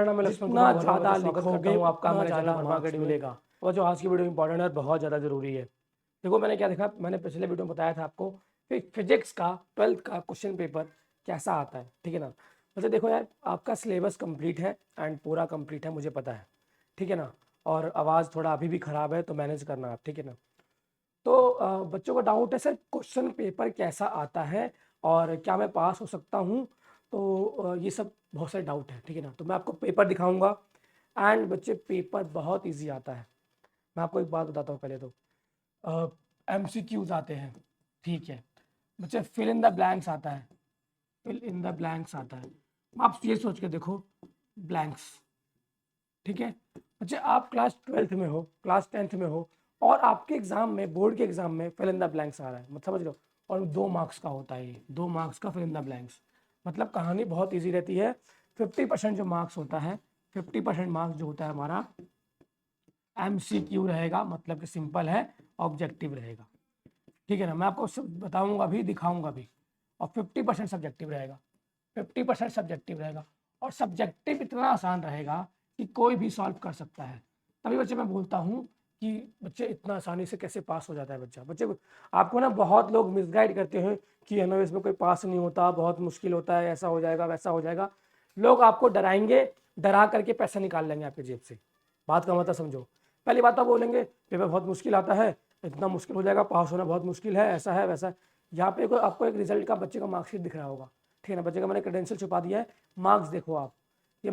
जितना ज़्यादा लिखोगे आपका ज़्यादा मार्क्स मिलेगा। और जो आज की वीडियो इंपॉर्टेंट है, बहुत ज़्यादा ज़रूरी है। देखो मैंने क्या देखा, मैंने पिछले वीडियो में बताया था आपको कि फिजिक्स का 12th का क्वेश्चन पेपर कैसा आता है, ठीक है ना। मतलब देखो यार, आपका सिलेबस कंप्लीट है एंड पूरा कंप्लीट है, मुझे पता है, ठीक है ना। और आवाज़ थोड़ा अभी भी ख़राब है, तो मैनेज करना आप, ठीक है ना। तो बच्चों का डाउट है सर क्वेश्चन पेपर कैसा आता है और क्या मैं पास हो सकता हूँ। तो ये सब बहुत सारे डाउट है, ठीक है ना। तो मैं आपको पेपर दिखाऊंगा एंड बच्चे पेपर बहुत इजी आता है। मैं आपको एक बात बताता हूँ, पहले तो MCQs आते हैं, ठीक है बच्चे। फिल इन द ब्लैंक्स आता है, फिल इन द ब्लैंक्स आता है। आप ये सोच के देखो, ब्लैंक्स, ठीक है बच्चे। आप क्लास 12th में हो, क्लास 10th में हो, और आपके एग्जाम में, बोर्ड के एग्जाम में फिल इन द ब्लैंक्स आ रहा है, मतलब समझ लो। और 2 मार्क्स का होता है ये, 2 मार्क्स का फिल इन द ब्लैंक्स। मतलब कहानी बहुत ईजी रहती है। 50% जो मार्क्स होता है, 50% मार्क्स जो होता है हमारा MCQ रहेगा, मतलब कि सिंपल है, ऑब्जेक्टिव रहेगा, ठीक है ना। मैं आपको सब बताऊंगा भी, दिखाऊंगा भी। और 50% सब्जेक्टिव रहेगा, 50% सब्जेक्टिव रहेगा। और सब्जेक्टिव इतना आसान रहेगा कि कोई भी सॉल्व कर सकता है। तभी बच्चे मैं बोलता हूँ कि बच्चे इतना आसानी से कैसे पास हो जाता है बच्चा। बच्चे आपको ना बहुत लोग मिसगाइड करते हैं कि है ना इसमें कोई पास नहीं होता, बहुत मुश्किल होता है, ऐसा हो जाएगा वैसा हो जाएगा। लोग आपको डराएंगे, डरा करके पैसा निकाल लेंगे आपके जेब से। बात का मतलब समझो। पहली बात तो बोलेंगे पेपर बहुत मुश्किल आता है, इतना मुश्किल हो जाएगा, पास होना बहुत मुश्किल है, ऐसा है वैसा है। यहाँ पे आपको एक रिजल्ट का बच्चे का मार्कशीट दिख रहा होगा, ठीक है ना। बच्चे का मैंने क्रेडेंशियल छुपा दिया है, मार्क्स देखो आप। ये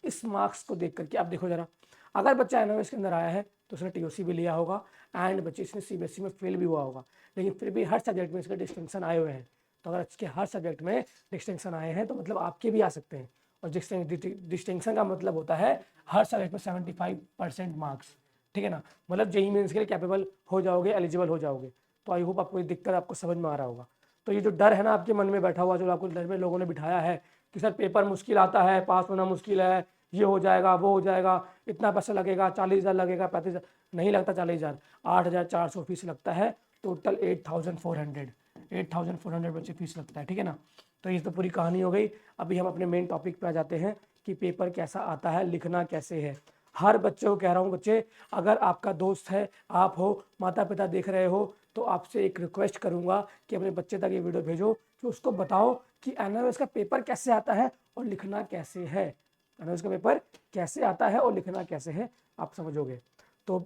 इस मार्क्स को देख करके आप देखो जरा, अगर बच्चा एनओएस के अंदर आया है तो उसने TOC भी लिया होगा एंड बच्चे इसने CBSE में फेल भी हुआ होगा, लेकिन फिर भी हर सब्जेक्ट में इसके डिस्टिंक्शन आए हुए हैं। तो अगर इसके हर सब्जेक्ट में डिस्टिंक्शन आए हैं तो मतलब आपके भी आ सकते हैं। और डिस्टिंक्शन का मतलब होता है हर सब्जेक्ट में 75% मार्क्स, ठीक है ना। मतलब JEE मेंस के लिए कैपेबल हो जाओगे, एलिजिबल हो जाओगे। तो आई होप आपको ये दिक्कत आपको समझ में आ रहा होगा। तो ये जो डर है ना आपके मन में बैठा हुआ, जो आपको डर में लोगों ने बिठाया है कि सर पेपर मुश्किल आता है, पास होना मुश्किल है, ये हो जाएगा वो हो जाएगा, इतना पैसा लगेगा, 40,000 लगेगा, 35,000 नहीं लगता, 40,000, 8,400 फीस लगता है। टोटल 8,400 बच्चे फीस लगता है, ठीक है ना। तो ये तो पूरी कहानी हो गई। अभी हम अपने मेन टॉपिक पे आ जाते हैं कि पेपर कैसा आता है, लिखना कैसे है। हर बच्चे को कह रहा हूँ, बच्चे अगर आपका दोस्त है, आप हो, माता पिता देख रहे हो, तो आपसे एक रिक्वेस्ट करूंगा कि अपने बच्चे तक ये वीडियो भेजो, कि उसको बताओ कि एनओएस का पेपर कैसे आता है और लिखना कैसे है। एनओएस का पेपर कैसे आता है और लिखना कैसे है, आप समझोगे। तो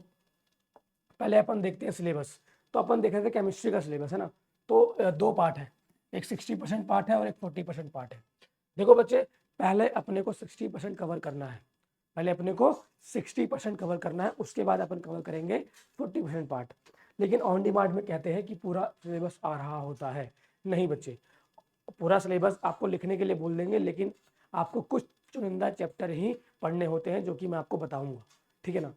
पहले अपन देखते हैं सिलेबस। तो अपन देख रहे थे केमिस्ट्री का सिलेबस है ना। तो 2 पार्ट है, एक 60% पार्ट है और एक 40% पार्ट है। देखो बच्चे, पहले अपने को 60% कवर करना है, पहले अपने को 60% कवर करना है, उसके बाद अपन कवर करेंगे 40% पार्ट। लेकिन ऑन डिमांड में कहते हैं कि पूरा सिलेबस आ रहा होता है। नहीं बच्चे, पूरा सिलेबस आपको लिखने के लिए बोल देंगे, लेकिन आपको कुछ चुनिंदा चैप्टर ही पढ़ने होते हैं, जो कि मैं आपको बताऊंगा, ठीक है ना।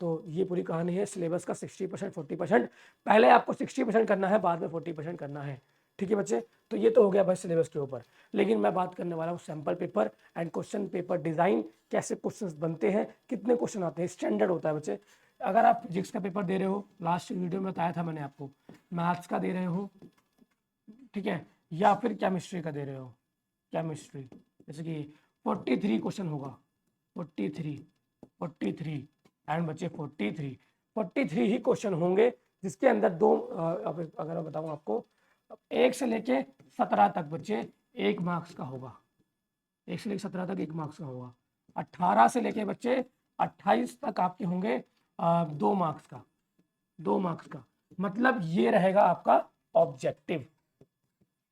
तो ये पूरी कहानी है सिलेबस का। 60% 40%, पहले आपको 60% करना है, बाद में 40% करना है, ठीक है बच्चे। तो ये तो हो गया भाई सिलेबस के ऊपर। लेकिन मैं बात करने वाला हूँ sample paper and question paper design, कैसे क्वेश्चंस बनते हैं, कितने क्वेश्चन आते हैं, स्टैंडर्ड होता है बच्चे। अगर आप फिजिक्स का पेपर दे रहे हो, लास्ट वीडियो में बताया था मैंने आपको, मैथ्स का दे रहे हो, ठीक है, या फिर केमिस्ट्री का दे रहे हो, केमिस्ट्री, जैसे कि 43 क्वेश्चन होगा, 43, 43 एंड बच्चे 43 ही क्वेश्चन होंगे, जिसके अंदर अगर मैं बताऊं आपको, 1 से लेके 17 तक बच्चे 1 मार्क्स का होगा, 1 से लेके 17 तक 1 मार्क्स का होगा। 18 से लेके बच्चे 28 तक आपके होंगे 2 मार्क्स का, 2 मार्क्स का। मतलब ये रहेगा आपका ऑब्जेक्टिव।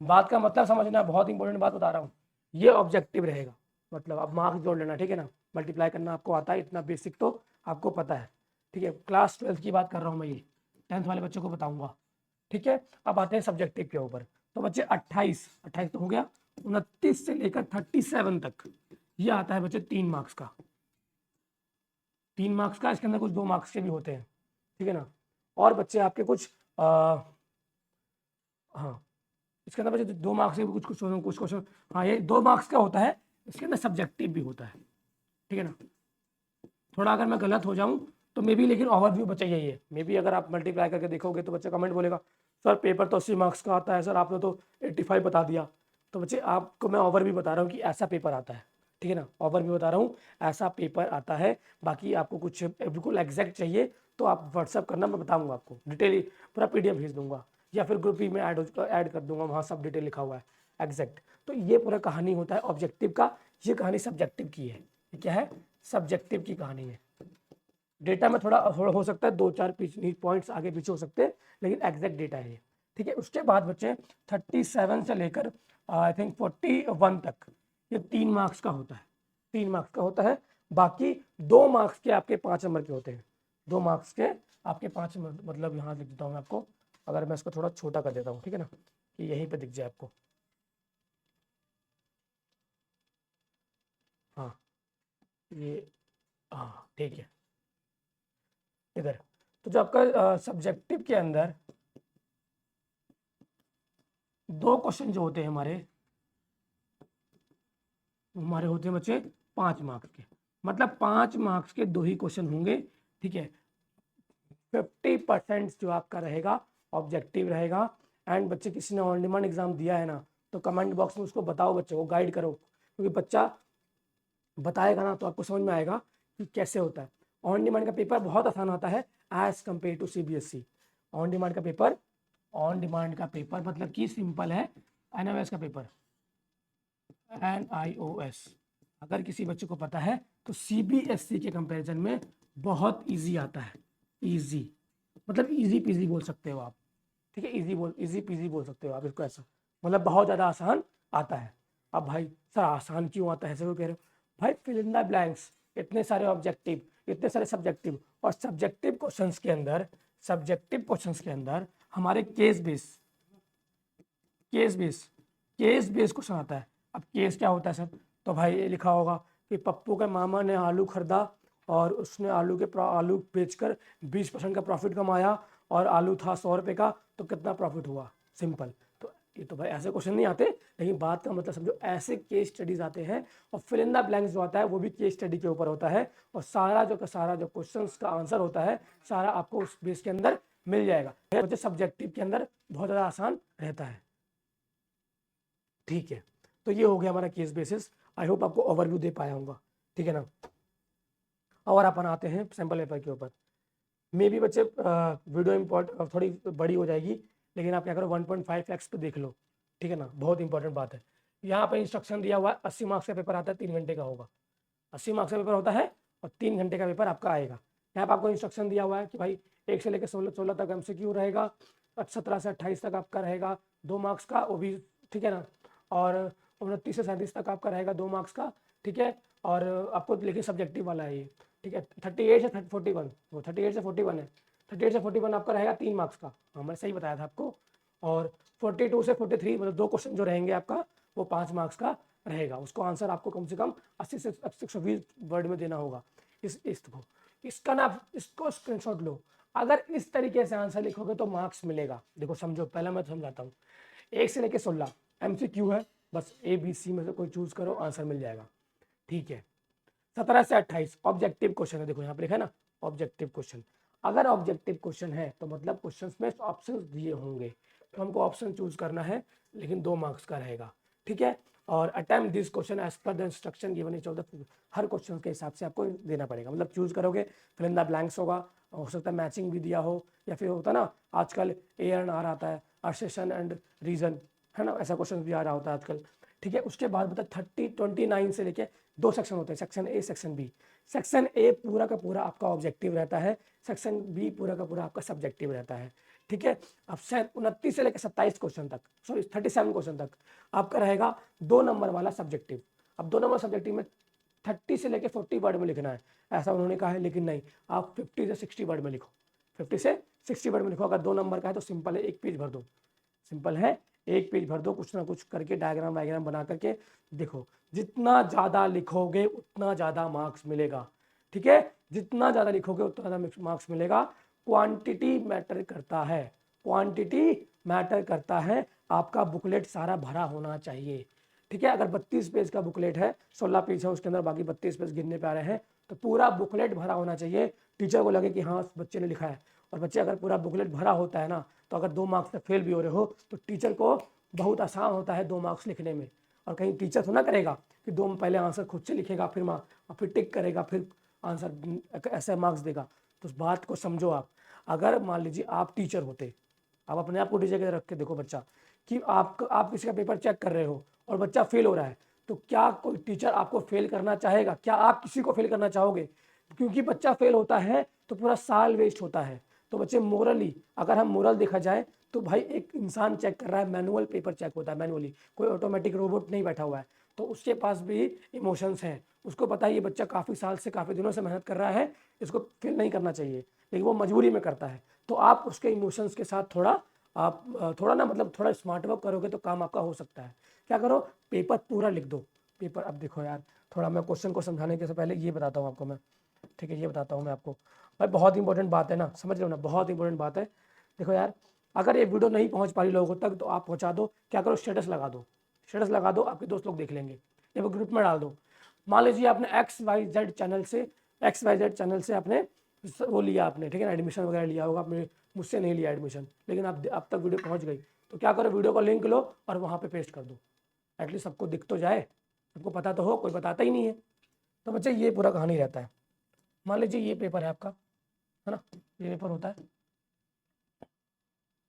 बात का मतलब समझना, बहुत इंपॉर्टेंट बात बता रहा हूँ, ये ऑब्जेक्टिव रहेगा। मतलब अब मार्क्स जोड़ लेना, ठीक है ना। मल्टीप्लाई करना आपको आता है, इतना बेसिक तो आपको पता है, ठीक है। क्लास 12th की बात कर रहा हूँ मैं, ये 10th वाले बच्चों को बताऊंगा, ठीक है। अब आते हैं सब्जेक्टिव के ऊपर। तो बच्चे 28 तो हो गया, 29 से लेकर 37 तक ये आता है बच्चे 3 मार्क्स का, 3 मार्क्स का। इसके अंदर कुछ 2 मार्क्स के भी होते हैं, ठीक है ना। और बच्चे आपके कुछ हाँ, इसके अंदर बच्चे 2 मार्क्स के भी कुछ क्वेश्चन, हाँ ये 2 मार्क्स का होता है, इसके अंदर सब्जेक्टिव भी होता है, ठीक है ना। थोड़ा अगर मैं गलत हो जाऊं तो मे बी, लेकिन ओवरव्यू बच्चा यही है। मे बी अगर आप मल्टीप्लाई करके देखोगे तो बच्चा कमेंट बोलेगा सर पेपर तो 80 मार्क्स का आता है, सर आपने तो 85 बता दिया। तो बच्चे आपको मैं ओवरव्यू बता रहा हूँ कि ऐसा पेपर आता है, ठीक है ना, ओवरव्यू बता रहा हूँ, ऐसा पेपर आता है। बाकी आपको कुछ बिल्कुल एग्जैक्ट चाहिए तो आप व्हाट्सअप करना, मैं बताऊंगा आपको डिटेल, पूरा PDF भेज दूंगा, या फिर ग्रुप में ऐड कर दूंगा, वहाँ सब डिटेल लिखा हुआ है एग्जैक्ट। तो ये पूरा कहानी होता है ऑब्जेक्टिव का, ये कहानी सब्जेक्टिव की है। ये क्या है, सब्जेक्टिव की कहानी है। डेटा में थोड़ा हो सकता है 2-4 पॉइंट्स आगे पीछे हो सकते हैं, लेकिन एग्जैक्ट डेटा है ये, ठीक है। उसके बाद बच्चे 37 से लेकर आई थिंक 41 तक ये 3 मार्क्स का होता है, 3 मार्क्स का होता है। बाकी 2 मार्क्स के आपके 5 नंबर के होते हैं, 2 मार्क्स के आपके 5 नंबर, मतलब यहाँ लिख देता हूँ मैं आपको, अगर मैं इसको थोड़ा छोटा कर देता हूँ, ठीक है ना, कि यहीं पे दिख जाए आपको। हाँ ये, हाँ ठीक है, इधर। तो जो आपका सब्जेक्टिव के अंदर 2 क्वेश्चन जो होते हैं हमारे होते हैं बच्चे 5 मार्क्स के, मतलब 5 मार्क्स के 2 ही क्वेश्चन होंगे, ठीक है। 50% जो आपका रहेगा ऑब्जेक्टिव रहेगा। एंड बच्चे किसी ने ऑन डिमांड एग्जाम दिया है ना, तो कमेंट बॉक्स में उसको बताओ, बच्चों को गाइड करो, क्योंकि बच्चा बताएगा ना तो आपको समझ में आएगा कि कैसे होता है। ऑन डिमांड का पेपर बहुत आसान आता है as compared to CBSE। On demand का पेपर, ऑन डिमांड का पेपर मतलब कि सिंपल है, NIOS का पेपर, NIOS अगर किसी बच्चे को पता है तो CBSE के कंपैरिजन में बहुत इजी आता है। इजी मतलब इजी पीजी बोल सकते हो आप, ठीक है, इजी पीजी बोल सकते हो आप इसको, ऐसा मतलब बहुत ज़्यादा आसान आता है। अब भाई सर आसान क्यों आता है, ऐसे क्यों कह रहे हो भाई, फिल इन द ब्लैंक्स, इतने सारे ऑब्जेक्टिव, इतने सारे सब्जेक्टिव, और सब्जेक्टिव क्वेश्चंस के अंदर, सब्जेक्टिव क्वेश्चंस के अंदर हमारे case base case base question आता है। अब केस क्या होता है सर, तो भाई ये लिखा होगा कि पप्पू के मामा ने आलू खरीदा और उसने आलू बेचकर 20% का प्रॉफिट कमाया, और आलू था 100 रुपये का, तो कितना प्रॉफिट हुआ, सिंपल। तो ये तो भाई ऐसे क्वेश्चन नहीं आते, लेकिन बात का मतलब समझो, ऐसे केस स्टडीज आते हैं। और फिल इन द ब्लैंक्स जो आता है वो भी केस स्टडी के ऊपर होता है, और सारा जो क्वेश्चन का आंसर होता है सारा आपको उस बेस के अंदर मिल जाएगा। सब्जेक्टिव के अंदर बहुत ज़्यादा आसान रहता है, ठीक है। तो ये हो गया हमारा केस बेसिस। आई होप आपको ओवरव्यू दे पाया होगा, ठीक है ना। और अपन आते हैं सैम्पल पेपर के ऊपर। मे भी बच्चे वीडियो इम्पोर्ट थोड़ी बड़ी हो जाएगी, लेकिन आप क्या करो 1.5x पे देख लो, ठीक है ना, बहुत इंपॉर्टेंट बात है। यहाँ पे इंस्ट्रक्शन दिया हुआ है, 80 मार्क्स का पेपर आता है, 3 घंटे का होगा, 80 मार्क्स का पेपर होता है और 3 घंटे का पेपर आपका आएगा। यहाँ पर आपको इंस्ट्रक्शन दिया हुआ है कि भाई 1 से लेकर 16 तक MCQ रहेगा, 17 से 28 तक आपका रहेगा 2 मार्क्स का, वो भी ठीक है ना, और 29 से 37 तक आपका रहेगा 2 मार्क्स का, ठीक है। और आपको लेकिन सब्जेक्टिव वाला है ये, ठीक है। 38 से 41, वो 38 से 41 है, 38 से 41 आपका रहेगा 3 मार्क्स का, हाँ मैंने सही बताया था आपको। और 42 से 43 मतलब 2 क्वेश्चन जो रहेंगे आपका, वो 5 मार्क्स का रहेगा। उसको आंसर आपको कम से कम 80 से 120 वर्ड में देना होगा। इसको इसका ना इसको स्क्रीनशॉट लो, अगर इस तरीके से आंसर लिखोगे तो मार्क्स मिलेगा। देखो समझो, पहले मैं समझाता हूँ। 1 से लेकर 16 MCQ है, बस ABC में से कोई चूज करो, आंसर मिल जाएगा, ठीक है। 17 से 28 ऑब्जेक्टिव क्वेश्चन है, देखो यहाँ पे लिखा है ना ऑब्जेक्टिव क्वेश्चन। अगर ऑब्जेक्टिव क्वेश्चन है तो मतलब क्वेश्चन में ऑप्शन दिए होंगे, तो हमको ऑप्शन चूज करना है, लेकिन 2 मार्क्स का रहेगा, ठीक है। और attempt this question as per the instruction given in of the, हर क्वेश्चन के हिसाब से आपको देना पड़ेगा, मतलब चूज करोगे, फिल इन द ब्लैंक्स होगा, हो सकता है मैचिंग भी दिया हो, या फिर होता ना आजकल ANR आता है, असर्शन एंड रीजन, है ना, ऐसा क्वेश्चन भी आ रहा होता है आजकल, ठीक है। उसके बाद बता 29 से लेके 2 सेक्शन होते हैं, section A section B। Section A पूरा का पूरा आपका ऑब्जेक्टिव रहता है, सेक्शन B पूरा का पूरा आपका सब्जेक्टिव रहता है, ठीक है। अब 29 से लेकर 27 क्वेश्चन तक, सॉरी 37 क्वेश्चन तक आपका रहेगा 2 नंबर वाला सब्जेक्टिव। अब 2 नंबर सब्जेक्टिव में 30 से लेकर 40 वर्ड में लिखना है, ऐसा उन्होंने कहा है, लेकिन नहीं, आप 50 से 60 वर्ड में लिखो, 50 से 60 वर्ड में लिखो। अगर 2 नंबर का है तो सिंपल है, 1 पेज भर दो, सिंपल है, 1 पेज भर दो, कुछ ना कुछ करके डायग्राम वायग्राम बना करके। देखो जितना ज़्यादा लिखोगे उतना ज़्यादा मार्क्स मिलेगा, ठीक है, जितना ज़्यादा लिखोगे उतना ज़्यादा मार्क्स मिलेगा। क्वांटिटी मैटर करता है, क्वांटिटी मैटर करता है। आपका बुकलेट सारा भरा होना चाहिए, ठीक है। अगर 32 पेज का बुकलेट है, 16 पेज है उसके अंदर, बाकी 32 पेज गिनने पे आ रहे हैं, तो पूरा बुकलेट भरा होना चाहिए, टीचर को लगे कि हाँ उस बच्चे ने लिखा है। और बच्चे अगर पूरा बुकलेट भरा होता है ना, तो अगर 2 मार्क्स से फेल भी हो रहे हो तो टीचर को बहुत आसान होता है 2 मार्क्स लिखने में। और कहीं टीचर थोड़ा करेगा कि 2 में पहले आंसर खुद से लिखेगा, फिर टिक करेगा, फिर आंसर ऐसे मार्क्स देगा। तो उस बात को समझो आप। अगर मान लीजिए आप टीचर होते, आप अपने आप को टीचर के रख के देखो बच्चा, कि आप किसी का पेपर चेक कर रहे हो और बच्चा फेल हो रहा है, तो क्या कोई टीचर आपको फेल करना चाहेगा? क्या आप किसी को फेल करना चाहोगे? क्योंकि बच्चा फेल होता है तो पूरा साल वेस्ट होता है। तो बच्चे मोरली, अगर हम मोरल देखा जाए तो भाई एक इंसान चेक कर रहा है, मैनुअल पेपर चेक होता है मैनुअली, कोई ऑटोमेटिक रोबोट नहीं बैठा हुआ है। तो उसके पास भी इमोशंस हैं, उसको पता है ये बच्चा काफ़ी साल से काफ़ी दिनों से मेहनत कर रहा है, इसको फेल नहीं करना चाहिए, लेकिन वो मजबूरी में करता है। तो आप उसके इमोशंस के साथ थोड़ा ना मतलब थोड़ा स्मार्ट वर्क करोगे तो काम आपका हो सकता है। क्या करो, पेपर पूरा लिख दो। पेपर, अब देखो यार, थोड़ा मैं क्वेश्चन को समझाने के से पहले ये बताता हूँ आपको मैं, ठीक है, ये बताता हूँ मैं आपको भाई, बहुत इंपॉर्टेंट बात है ना, समझ रहे हो ना, बहुत इंपॉर्टेंट बात है। देखो यार, अगर ये वीडियो नहीं पहुँच पा रही लोगों तक तो आप पहुँचा दो। क्या करो, स्टेटस लगा दो, स्टेटस लगा दो, आपके दोस्त लोग देख लेंगे, या वो ग्रुप में डाल दो। मान लीजिए आपने XYZ चैनल से आपने वो लिया आपने, ठीक है ना, एडमिशन वगैरह लिया होगा आपने, मुझसे नहीं लिया एडमिशन, लेकिन अब तक वीडियो पहुंच गई, तो क्या करो, वीडियो का लिंक लो और वहाँ पे पेस्ट कर दो। एटलीस्ट सबको दिख तो जाए, सबको पता तो हो, कोई बताता ही नहीं है। तो बच्चे ये पूरा कहानी रहता है। मान लीजिए ये पेपर है आपका, है ना, ये पेपर होता है,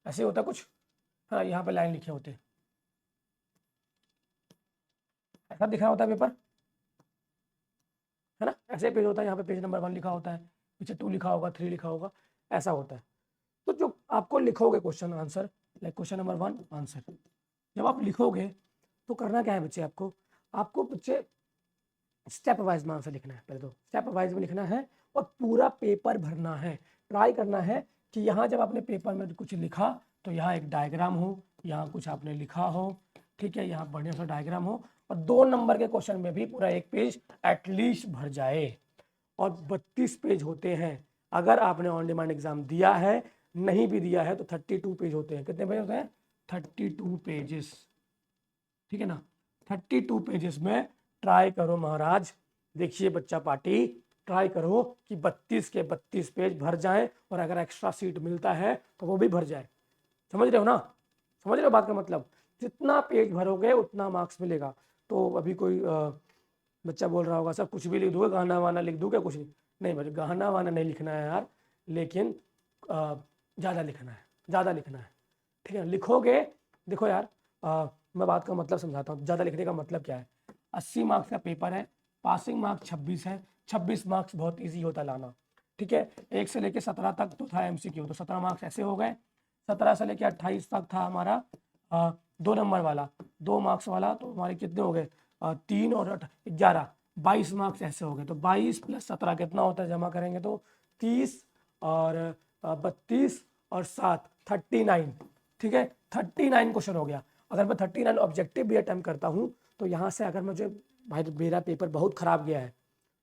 ऐसे होता है कुछ, है ना, यहाँ पे लाइन लिखे होते हैं, ऐसा दिख रहा होता है पेपर, है ना, ऐसे पेज होता है, यहाँ पे पेज नंबर 1 लिखा होता है, पीछे 2 लिखा होगा, 3 लिखा होगा, ऐसा होता है। तो जो आपको लिखोगे question answer, like question number 1 answer, जब आप लिखोगे तो करना क्या है बच्चे, आपको बच्चे स्टेप वाइज में आंसर लिखना है। पहले तो स्टेप वाइज में लिखना है और पूरा पेपर भरना है। ट्राई करना है कि यहाँ जब आपने पेपर में कुछ लिखा तो यहाँ एक डायग्राम हो, यहाँ कुछ आपने लिखा हो, ठीक है, यहाँ बढ़िया सा डायग्राम हो, और 2 नंबर के क्वेश्चन में भी पूरा एक पेज एटलीस्ट भर जाए। और 32 पेज होते हैं, अगर आपने ऑन डिमांड एग्जाम दिया है, नहीं भी दिया है तो 32 पेज होते हैं। कितने पेज होते हैं? 32 पेजेस, ठीक है ना। 32 पेजेस में ट्राई करो महाराज, देखिए बच्चा पार्टी, ट्राई करो कि 32 के 32 पेज भर जाएं, और अगर एक्स्ट्रा सीट मिलता है तो वो भी भर जाए। समझ रहे हो ना, समझ रहे हो बात का मतलब? जितना पेज भरोगे उतना मार्क्स मिलेगा। तो अभी कोई बच्चा बोल रहा होगा सर कुछ भी लिख दूंगा, गाना वाना लिख दूँ क्या? कुछ नहीं, नहीं भाई, गाना वाना नहीं लिखना है यार, लेकिन ज़्यादा लिखना है, ज़्यादा लिखना है, ठीक है, लिखोगे। देखो यार, मैं बात का मतलब समझाता हूँ, ज़्यादा लिखने का मतलब क्या है। 80 मार्क्स का पेपर है, पासिंग मार्क्स 26 है, 26 मार्क्स बहुत ईजी होता लाना, ठीक है। 1 से लेकर 17 तक तो था MCQ, तो 17 मार्क्स ऐसे हो गए। 17 से लेकर 28 तक था हमारा 2 नंबर वाला, 2 मार्क्स वाला, तो हमारे कितने हो गए? 3 और 11, 22 मार्क्स ऐसे हो गए। तो 22 + 17 कितना होता है, जमा करेंगे तो 30 और 32 और 7 39, ठीक है, 39 क्वेश्चन हो गया। अगर मैं 39 ऑब्जेक्टिव भी अटेम्प्ट करता हूँ तो यहाँ से अगर मुझे, भाई मेरा पेपर बहुत ख़राब गया है,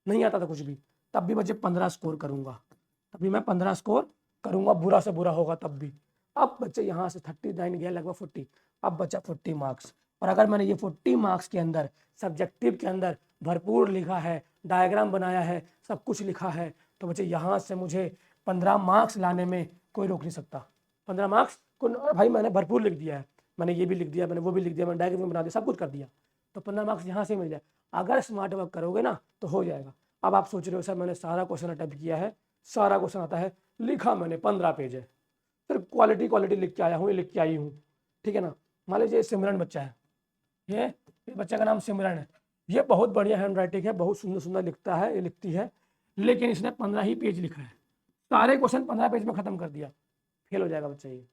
नहीं आता था कुछ भी, तब भी मुझे 15 स्कोर करूँगा, तभी मैं 15 स्कोर करूँगा, बुरा से बुरा होगा तब भी। अब बच्चे यहाँ से 39 गया, लगभग 40, अब बचा 40 मार्क्स। और अगर मैंने ये 40 मार्क्स के अंदर सब्जेक्टिव के अंदर भरपूर लिखा है, डायग्राम बनाया है, सब कुछ लिखा है, तो बच्चे यहाँ से मुझे 15 मार्क्स लाने में कोई रोक नहीं सकता। 15 मार्क्स को भाई मैंने भरपूर लिख दिया है, मैंने ये भी लिख दिया, मैंने वो भी लिख दिया, मैंने डायग्राम बना दिया, सब कुछ कर दिया, तो 15 मार्क्स यहाँ से मिल जाए। अगर स्मार्ट वर्क करोगे ना तो हो जाएगा। अब आप सोच रहे हो सर मैंने सारा क्वेश्चन अटेम्प्ट किया है, सारा क्वेश्चन आता है, लिखा मैंने 15 पेज है, फिर क्वालिटी लिख के आया हूँ, ये लिख के आई हूँ, ठीक है ना। मान लीजिए सिमरन बच्चा है, ये बच्चे का नाम सिमरन है, ये बहुत बढ़िया हैंड राइटिंग है, बहुत सुंदर सुंदर लिखता है, ये लिखती है, लेकिन इसने 15 ही पेज लिखा है, सारे क्वेश्चन 15 पेज में खत्म कर दिया, फेल हो जाएगा बच्चा ये।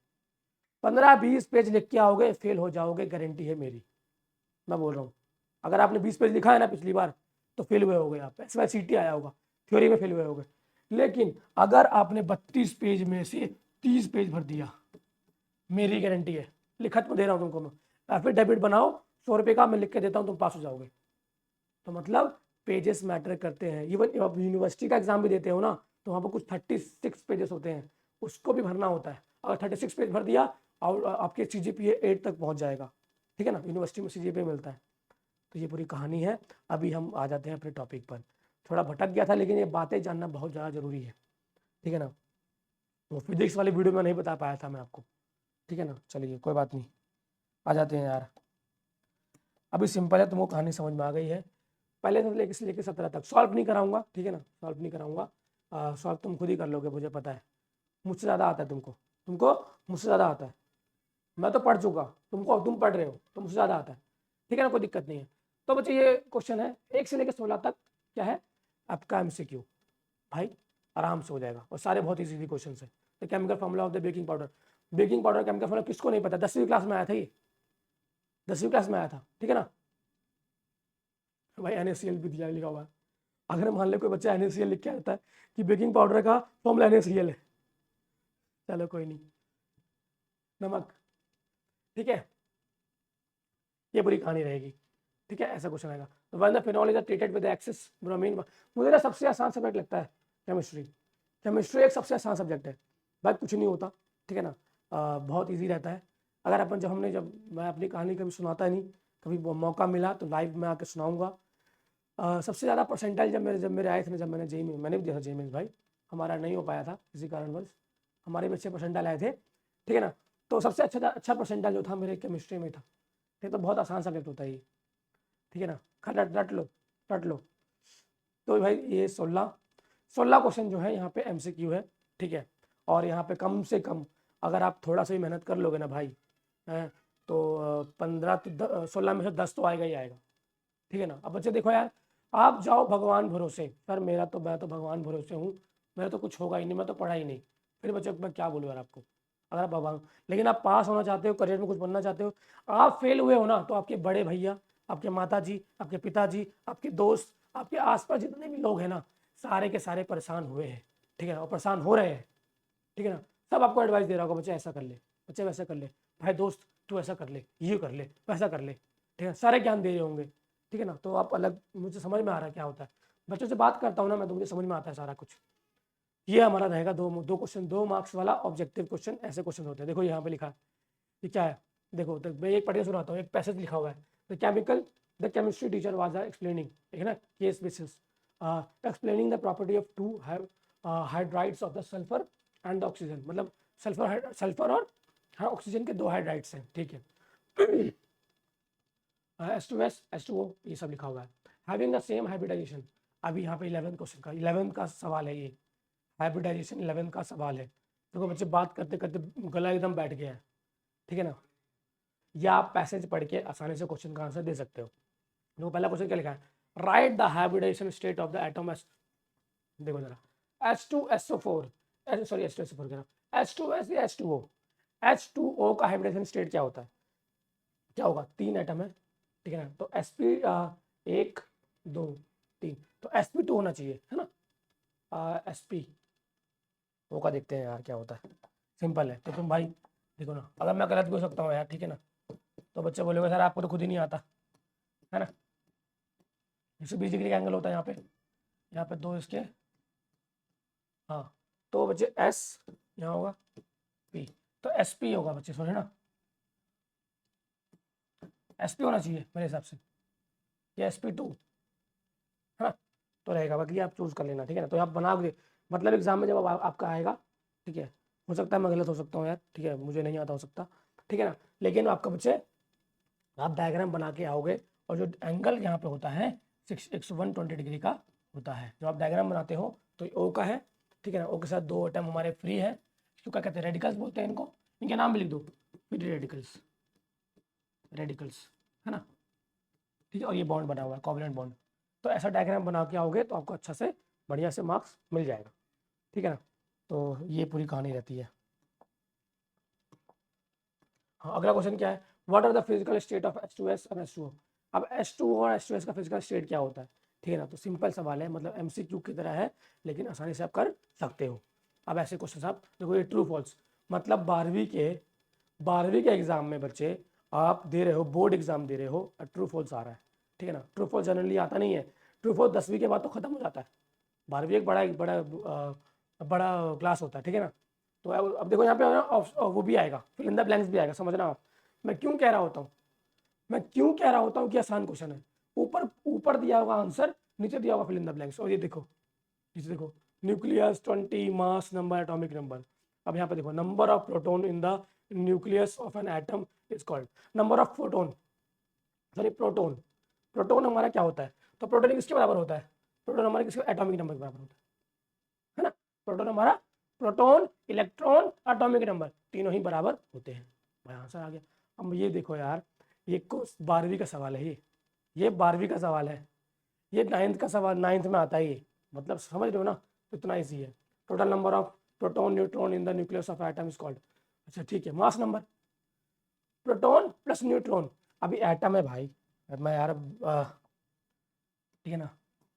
15-20 पेज लिख के आओगे, फेल हो जाओगे, गारंटी है मेरी, मैं बोल रहा हूँ। अगर आपने 20 पेज लिखा है ना पिछली बार तो फेल हुए होगे आप, SYCT आया होगा, थ्योरी में फेल हुए होगे। लेकिन अगर आपने 32 पेज में से 30 पेज भर दिया, मेरी गारंटी है, लिखत में दे रहा हूँ तुमको मैं, एफिडेविट बनाओ, 100 रुपये का मैं लिख के देता हूँ, तुम पास हो जाओगे। तो मतलब पेजेस मैटर करते हैं। इवन आप यूनिवर्सिटी का एग्जाम भी देते हो ना, तो वहाँ पर कुछ 36 पेजेस होते हैं, उसको भी भरना होता है। अगर 36 पेज भर दिया और आपके CGPA 8 तक पहुँच जाएगा, ठीक है ना, यूनिवर्सिटी में CGPA मिलता है। तो ये पूरी कहानी है। अभी हम आ जाते हैं अपने टॉपिक पर, थोड़ा भटक गया था, लेकिन ये बातें जानना बहुत ज़्यादा ज़रूरी है, ठीक है ना। वो फिजिक्स वाली वीडियो में नहीं बता पाया था मैं आपको, ठीक है ना। चलिए कोई बात नहीं, आ जाते हैं यार। अभी सिंपल है, तुमको कहानी समझ में आ गई है। पहले से लेके 17 तक सॉल्व नहीं कराऊंगा, ठीक है ना, सॉल्व नहीं कराऊंगा, सॉल्व तुम खुद ही कर लोगे, मुझे पता है, मुझसे ज़्यादा आता है तुमको, मुझसे ज़्यादा आता है, मैं तो पढ़ चुका, तुम पढ़ रहे हो तो मुझसे ज़्यादा आता है, ठीक है ना, कोई दिक्कत नहीं है। तो बच्चे ये क्वेश्चन है 1 से लेकर 16 तक, क्या है आपका MCQ, भाई आराम से हो जाएगा, और सारे बहुत ईजी क्वेश्चन है। The chemical formula of the baking powder, chemical formula किसको नहीं पता, 10वीं क्लास में आया था ये, 10वीं क्लास में आया था, ठीक है ना भाई। NaCl भी दिया लिखा हुआ है, अगर मान ले कोई बच्चा NaCl लिख के आता है कि बेकिंग पाउडर का फॉर्मूला NaCl है, चलो कोई नहीं, नमक, ठीक है, ये पूरी कहानी रहेगी, ठीक है, ऐसा क्वेश्चन आएगा। तो when the phenol is treated with excess bromine, मुझे ना सबसे आसान सब्जेक्ट लगता है केमिस्ट्री, केमिस्ट्री एक सबसे आसान सब्जेक्ट है भाई, कुछ नहीं होता, ठीक है ना, बहुत इजी रहता है। अगर अपन जब मैं अपनी कहानी कभी सुनाता नहीं, कभी मौका मिला तो लाइव में आके सुनाऊंगा। सबसे ज़्यादा परसेंटाइल जब मेरे आए थे ना, जब मैंने जेई में, मैंने भी दिया था जेई में भाई, हमारा नहीं हो पाया था किसी कारणवश, हमारे भी अच्छे परसेंटाइल आए थे, ठीक है ना। तो सबसे अच्छा परसेंटाइल जो था मेरे केमिस्ट्री में था, ठीक, तो बहुत आसान सब्जेक्ट होता है ये, ठीक है ना, रट लो। तो भाई ये 16 क्वेश्चन जो है यहाँ पे MCQ है, ठीक है, और यहाँ पे कम से कम अगर आप थोड़ा सा भी मेहनत कर लोगे ना भाई, तो 15 तो 16 में से 10 तो आएगा ही आएगा, ठीक है ना। अब बच्चे देखो यार, आप जाओ भगवान भरोसे, सर मैं तो भगवान भरोसे हूँ, मेरा तो कुछ होगा ही नहीं, मैं तो पढ़ा ही नहीं, फिर बच्चे मैं क्या बोलूँ यार आपको, अगर आप भगवान, लेकिन आप पास होना चाहते हो, करियर में कुछ बनना चाहते हो, आप फेल हुए हो ना, तो आपके बड़े भैया, आपके माता जी, आपके पिताजी, आपके दोस्त, आपके आसपास जितने भी लोग हैं ना, सारे के सारे परेशान हुए हैं, ठीक है ना, और परेशान हो रहे हैं, ठीक है ना। सब आपको एडवाइस दे रहा होगा, बच्चे ऐसा कर ले, बच्चे वैसा कर ले, भाई दोस्त तू ऐसा कर ले, ये कर ले, वैसा कर ले, ठीक है, सारे ज्ञान दे रहे होंगे, ठीक है ना। तो आप अलग, मुझे समझ में आ रहा है क्या होता है, बच्चों से बात करता हूँ ना मैं, तो मुझे समझ में आता है सारा कुछ। ये हमारा रहेगा दो क्वेश्चन, 2 मार्क्स वाला ऑब्जेक्टिव क्वेश्चन, ऐसे क्वेश्चन होते हैं। देखो यहाँ पे लिखा है, ये क्या है, देखो तो मैं एक पढ़ के सुनाता हूँ, एक पैसेज लिखा हुआ है, the chemistry teacher was explaining, ठीक है ना, case basis, explaining the property of two hydrides of the sulphur and the oxygen, मतलब सल्फर और ऑक्सीजन के 2 हाइड्राइड्स हैं, ठीक है, H2S H2O ये सब लिखा हुआ है, हैविंग द सेम हाइब्रिडाइजेशन। अभी यहाँ पे 11 क्वेश्चन का 11 का सवाल है, ये हाइब्रिडाइजेशन 11 का सवाल है। देखो बच्चे बात करते करते गला एकदम बैठ गया है, ठीक है ना, या आप पैसेज पढ़ के आसानी से क्वेश्चन का आंसर दे सकते हो। देखो पहला क्वेश्चन क्या लिखा है, write the hybridisation state of the atom, देखो जरा H2SO4, सॉरी H2SO4 कह रहा हूँ, H2S या H2O, H2O का हाइब्रिडाइजेशन स्टेट क्या होता है, क्या होगा, 3 एटम है, ठीक है ना, तो sp 1 2 3, तो sp2 होना चाहिए, है ना, sp वो का देखते हैं यार क्या होता है, सिंपल है। तो तुम भाई देखो ना, अगर मैं गलत भी हो सकता हूँ यार, ठीक है ना, तो बच्चे बोलेंगे सर आपको तो खुद ही नहीं आता, है ना। 120 डिग्री का एंगल होता है यहाँ पे 2 इसके, हाँ, तो बच्चे S यहाँ होगा P, तो SP होगा बच्चे, सॉरी ना, SP होना चाहिए मेरे हिसाब से, या SP2, है ना, तो रहेगा, बाकी आप चूज कर लेना, ठीक है ना। तो आप बनाओगे, मतलब एग्जाम में जब आपका आएगा, ठीक है, हो सकता है मैं गलत हो सकता हूँ यार, ठीक है, मुझे नहीं आता हो सकता, ठीक है ना, लेकिन आपका बच्चे आप डायग्राम बना के आओगे, और जो एंगल यहाँ पे होता है 120 डिग्री का होता है, जो आप डायग्राम बनाते हो तो ओ का है, ठीक है ना, ओ के साथ 2 एटम हमारे फ्री है, इसको क्या कहते हैं, रेडिकल्स बोलते हैं इनको, इनके नाम भी लिख दो, फ्री रेडिकल्स, है ना, ठीक है, और ये बॉन्ड बना हुआ है कोवलेंट बॉन्ड। तो ऐसा डायग्राम बना के आओगे तो आपको अच्छा से बढ़िया से मार्क्स मिल जाएगा, ठीक है ना। तो ये पूरी कहानी रहती है। हाँ, अगला क्वेश्चन क्या है, what are the physical state of H2S और H2O। अब H2O और H2S का फिजिकल स्टेट क्या होता है, ठीक है ना, तो सिंपल सवाल है, मतलब MCQ की तरह है, लेकिन आसानी से आप कर सकते हो। अब ऐसे क्वेश्चन आप देखो, ये ट्रू फॉल्स, मतलब 12वीं के एग्जाम में बच्चे आप दे रहे हो, बोर्ड एग्जाम दे रहे हो, ट्रू फॉल्स आ रहा है, ठीक है ना। ट्रू फॉल्स जनरली आता नहीं है, ट्रू फॉल्स 10वीं के बाद तो खत्म हो जाता है, 12वीं एक बड़ा क्लास होता है, ठीक है ना। तो अब देखो यहाँ पे वो भी आएगा, फिल इन द ब्लैंक्स भी आएगा, समझना आप, मैं क्यों कह रहा होता हूँ, कि आसान क्वेश्चन है, ऊपर ऊपर दिया होगा आंसर, नीचे दिया होगा फिल इन द ब्लैंक्स, और ये देखो नीचे देखो, nucleus 20, mass number, atomic number. अब यहाँ पे देखो, number of proton in the nucleus of an atom is called, number of proton, sorry proton. Proton हमारा क्या होता है, तो प्रोटोन किसके बराबर होता है, प्रोटोन हमारे किसके एटॉमिक नंबर के बराबर होता है ना। प्रोटोन हमारा, प्रोटोन, इलेक्ट्रॉन, एटॉमिक नंबर तीनों ही बराबर होते हैं। भाई आंसर आ गया। अब ये देखो यार, ये 12वीं का सवाल है, ये 12वीं का सवाल है, ये 9th का सवाल, 9th में आता है ये, मतलब समझ रहे हो ना, तो इतना ईजी है। Total number of proton neutron in the nucleus of atom is called. अच्छा ठीक है, mass number, proton plus neutron, अभी एटम है भाई, मैं यार ठीक है ना,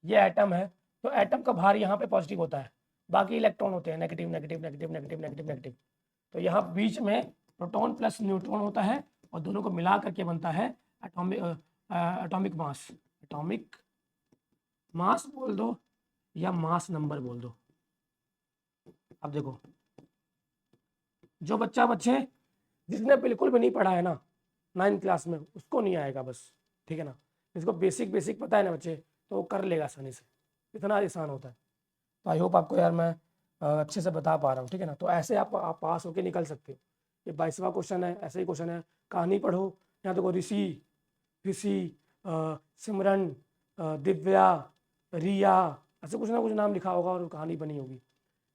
ये एटम है, तो एटम का भार यहाँ पे पॉजिटिव होता है, बाकी इलेक्ट्रॉन होते हैं negative negative negative negative negative negative. तो यहाँ बीच में प्रोटॉन प्लस न्यूट्रॉन होता है, और दोनों को मिला करके बनता है एटॉमिक मास। एटॉमिक मास बोल दो या मास नंबर बोल दो। अब देखो, जो बच्चे जिसने बिल्कुल भी नहीं पढ़ा है ना 9th क्लास में, उसको नहीं आएगा बस, ठीक है ना। जिसको बेसिक बेसिक पता है ना बच्चे, तो वो कर लेगा आसानी से, इतना आसान होता है। तो आई होप आपको यार मैं अच्छे से बता पा रहा हूँ, ठीक है ना। तो ऐसे आप पास होके निकल सकते हो। ये 22वां क्वेश्चन है, ऐसे ही क्वेश्चन है। कहानी पढ़ो, यहाँ देखो ऋषि, सिमरन, दिव्या, रिया, ऐसे कुछ ना कुछ नाम लिखा होगा और कहानी बनी होगी,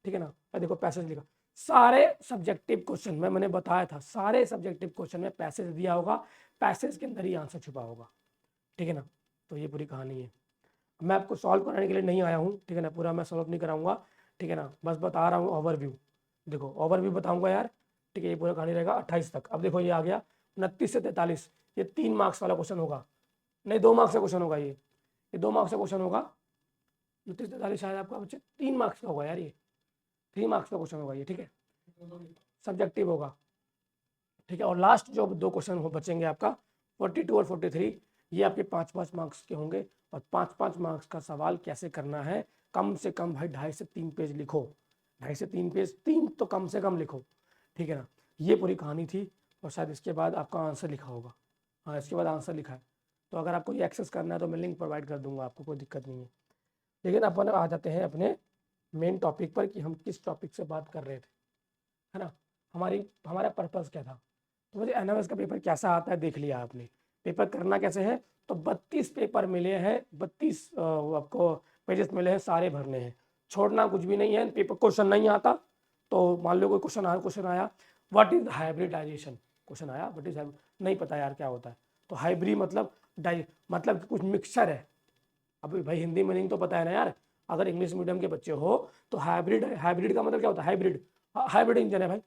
ठीक है ना। और देखो पैसेज लिखा, सारे सब्जेक्टिव क्वेश्चन में मैंने बताया था, सारे सब्जेक्टिव क्वेश्चन में पैसेज दिया होगा, पैसेज के अंदर ही आंसर छुपा होगा, ठीक है ना। तो ये पूरी कहानी है। मैं आपको सॉल्व कराने के लिए नहीं आया हूँ, ठीक है ना, पूरा मैं सॉल्व नहीं कराऊंगा, ठीक है ना, बस बता रहा हूँ ओवरव्यू। देखो ओवरव्यू बताऊंगा यार, ठीक है। ये पूरा कहानी रहेगा 28 तक। अब देखो ये आ गया 29 से 43, ये 3 मार्क्स वाला क्वेश्चन होगा, नहीं 2 मार्क्स का क्वेश्चन होगा, ये 2 मार्क्स का क्वेश्चन होगा। 29 43 शायद आपका बच्चे 3 मार्क्स का होगा यार, ये 3 मार्क्स का क्वेश्चन होगा ये, ठीक है, सब्जेक्टिव होगा, ठीक है। और लास्ट जो 2 क्वेश्चन बचेंगे आपका 42 और 43, ये आपके 5-5 मार्क्स के होंगे। और 5-5 मार्क्स का सवाल कैसे करना है, कम से कम भाई 2.5 से 3 पेज लिखो, 2.5 से 3 पेज, 3 तो कम से कम लिखो, ठीक है ना। ये पूरी कहानी थी, और शायद इसके बाद आपका आंसर लिखा होगा, हाँ इसके बाद आंसर लिखा है। तो अगर आपको ये एक्सेस करना है तो मैं लिंक प्रोवाइड कर दूंगा, आपको कोई दिक्कत नहीं है। लेकिन अपन आ जाते हैं अपने मेन टॉपिक पर, कि हम किस टॉपिक से बात कर रहे थे, है ना। हमारा पर्पज़ क्या था। तो मुझे एनएमएस का पेपर कैसा आता है देख लिया आपने, पेपर करना कैसे है। तो 32 पेपर मिले हैं, 32 आपको पेजेस मिले हैं, सारे भरने हैं, छोड़ना कुछ भी नहीं है। पेपर क्वेश्चन नहीं आता तो मान लो कोई क्वेश्चन आया, व्हाट इज हाइब्रिडाइजेशन, क्वेश्चन आया व्हाट इज, नहीं पता यार क्या होता है, तो हाइब्रिड मतलब मतलब कुछ मिक्सचर है। अभी भाई हिंदी मीनिंग तो पता है ना यार, अगर इंग्लिश मीडियम के बच्चे हो तो हाइब्रिड का मतलब क्या होता है, हाइब्रिड इंजन है भाई,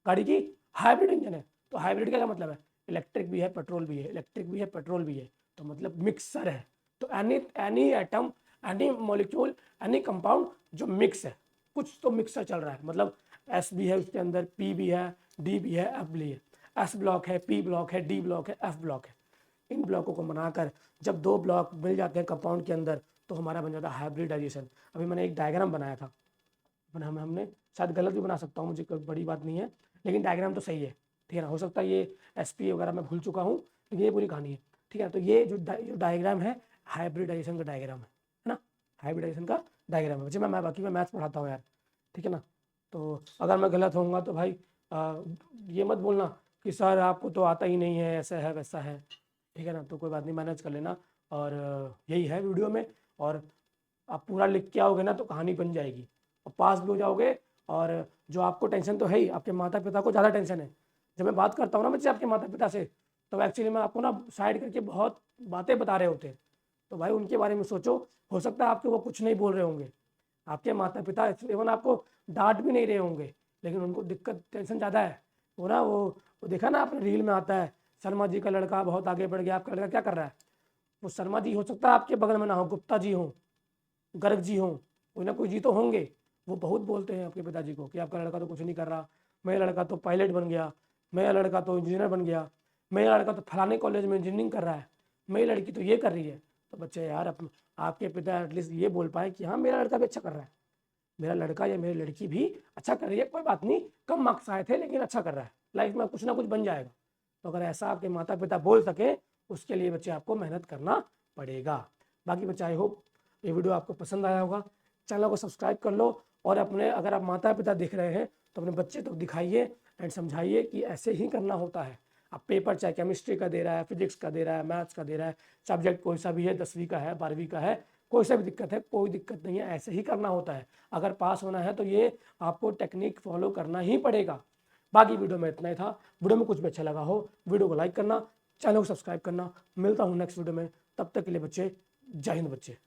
गाड़ी की हाइब्रिड इंजन है। तो हाइब्रिड का क्या मतलब है, इलेक्ट्रिक भी है पेट्रोल भी है, इलेक्ट्रिक भी है पेट्रोल भी है, तो मतलब मिक्सर है। तो any atom, any molecule, any compound जो मिक्स है, कुछ तो मिक्सर चल रहा है, मतलब एस भी है उसके अंदर, पी भी है, डी भी है, एफ भी है। एस ब्लॉक है, पी ब्लॉक है, डी ब्लॉक है, एफ ब्लॉक है। इन ब्लॉकों को बनाकर जब 2 ब्लॉक मिल जाते हैं कंपाउंड के अंदर, तो हमारा बन जाता है हाइब्रिडाइजेशन। अभी मैंने एक डायग्राम बनाया था, हमने शायद गलत भी बना सकता हूँ, मुझे कोई बड़ी बात नहीं है, लेकिन डायग्राम तो सही है, ठीक है ना। हो सकता है ये एसपी वगैरह मैं भूल चुका हूँ, लेकिन ये पूरी कहानी है, ठीक है। तो ये जो डायग्राम है, हाइब्रिडाइजेशन का डायग्राम है ना, हाइब्रिडाइजेशन का डायग्राम है। वैसे मैं बाकी मैं मैथ्स पढ़ाता हूँ यार, ठीक है ना। तो अगर मैं गलत होऊंगा तो भाई ये मत बोलना कि सर आपको तो आता ही नहीं है, ऐसा है वैसा है, ठीक है ना। तो कोई बात नहीं, मैनेज कर लेना। और यही है वीडियो में, और आप पूरा लिख के आओगे ना तो कहानी बन जाएगी, और पास भी हो जाओगे। और जो आपको टेंशन तो है ही, आपके माता पिता को ज़्यादा टेंशन है। जब मैं बात करता हूँ ना बच्चे आपके माता पिता से, तो एक्चुअली मैं आपको ना साइड करके बहुत बातें बता रहे होते हैं, तो भाई उनके बारे में सोचो। हो सकता है आपके वो कुछ नहीं बोल रहे होंगे, आपके माता पिता इवन आपको डांट भी नहीं रहे होंगे, लेकिन उनको दिक्कत टेंशन ज़्यादा है। वो ना वो देखा ना आपने रील में आता है, शर्मा जी का लड़का बहुत आगे बढ़ गया, आपका लड़का क्या कर रहा है। वो शर्मा जी हो सकता है आपके बगल में ना हो, गुप्ता जी हो, गर्ग जी हों, कोई ना कोई जी तो होंगे। वो बहुत बोलते हैं आपके पिताजी को कि आपका लड़का तो कुछ नहीं कर रहा, मेरा लड़का तो पायलट बन गया, मेरा लड़का तो इंजीनियर बन गया, मेरा लड़का तो फलाने कॉलेज में इंजीनियरिंग कर रहा है, मेरी लड़की तो ये कर रही है। तो बच्चे यार आपके पिता एटलीस्ट ये बोल पाए कि हाँ मेरा लड़का भी अच्छा कर रहा है, मेरा लड़का या मेरी लड़की भी अच्छा कर रही है, कोई बात नहीं, कम मार्क्स आए थे लेकिन अच्छा कर रहा है, लाइफ में कुछ ना कुछ बन जाएगा। तो अगर ऐसा आपके माता पिता बोल सके, उसके लिए बच्चे आपको मेहनत करना पड़ेगा। बाकी बच्चे आई होप ये वीडियो आपको पसंद आया होगा, चैनल को सब्सक्राइब कर लो। और अपने अगर आप माता पिता दिख रहे हैं तो अपने बच्चे तक दिखाइए एंड समझाइए कि ऐसे ही करना होता है। अब पेपर चाहे केमिस्ट्री का दे रहा है, फिजिक्स का दे रहा है, मैथ्स का दे रहा है, सब्जेक्ट कोई सा भी है, 10वीं का है, 12वीं का है, कोई सा भी दिक्कत है, कोई दिक्कत नहीं है, ऐसे ही करना होता है। अगर पास होना है तो ये आपको टेक्निक फॉलो करना ही पड़ेगा। बाकी वीडियो में इतना ही था। वीडियो में कुछ भी अच्छा लगा हो वीडियो को लाइक करना, चैनल को सब्सक्राइब करना। मिलता हूँ नेक्स्ट वीडियो में, तब तक के लिए बच्चे जय हिंद बच्चे।